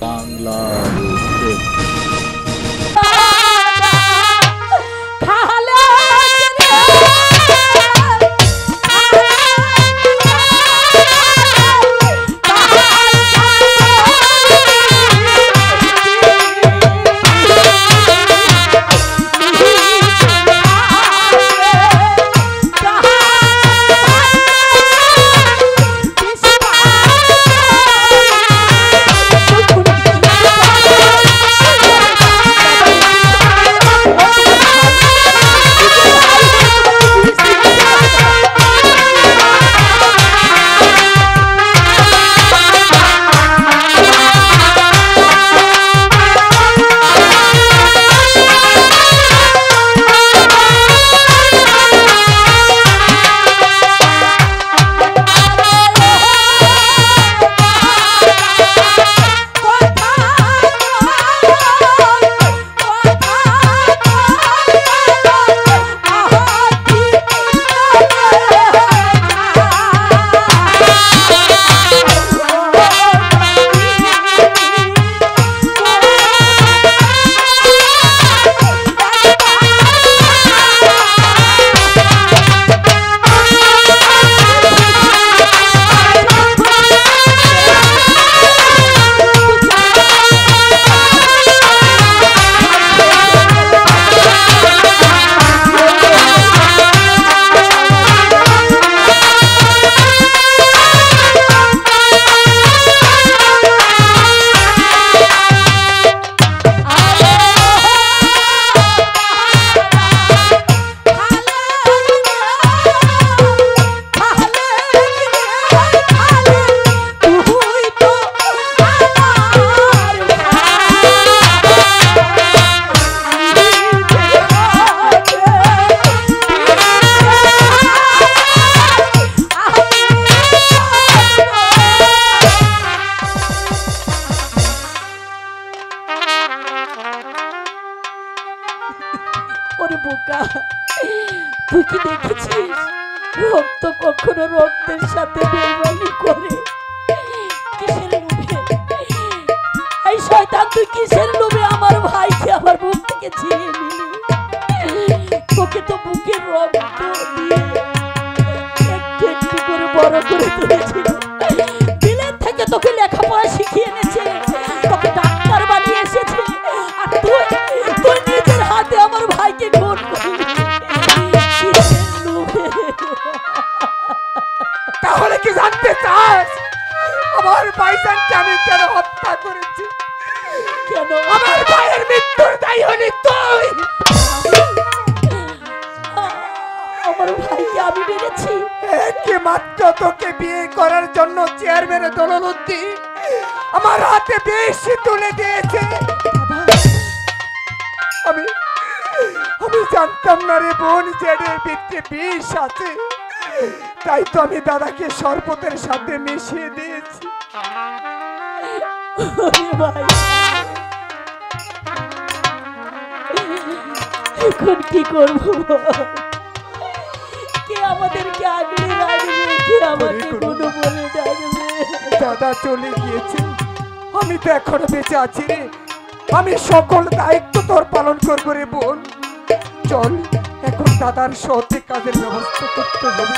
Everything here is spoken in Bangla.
বাংলা তুই কি দেখেছিস রক্ত কখনো রক্তের সাথে বেইমানি করে? কিসের লোভে এই শয়তান, তুই কিসের লোভে আমার ভাইকে আমার বুক থেকে ছিনিয়ে নিলি? তোকে তো বুকের রক্ত দিয়ে একটু একটু করে বড় করে তুলেছিল। বিলেত থেকে তোকে লেখাপড়া শিখিয়ে এনেছে, তোকে ডাক্তার বানিয়ে এসেছে, আর তুই তুই নিজের হাতে আমার ভাইকে খুন করলি। তাহলে কি জানতে চাস আমার ভাইজানকে আমি কেন হত্যা করেছি? কেন আমার ভাইয়ের মৃত্যুর দায়ী হলি তুই। আমার ভাইকে আমি মেরেছি? একমাত্র তোকে বিয়ে করার জন্য চেয়ারম্যানের দৌলতদ্দিন আমার হাতে বেশি তুলে দিয়েছে। আমি আমি জানতাম না রে বোন, জেডের ভিতরে বিষ আছে, তাই তো আমি দাদাকে শরবতের সাথে মিশিয়ে দিয়েছি। ভাই এখন কি করবো? কে আমাদেরকে আগলে রাখবে? কে আমাকে কোনো বলে ডাকবে? দাদা চলে গিয়েছে, আমি তো এখনো বেঁচে আছি রে। আমি সকল দায়িত্ব তোর পালন করবো রে বোন। চল এখন দাদার সঠিক কাজের ব্যবস্থা করতে হবে।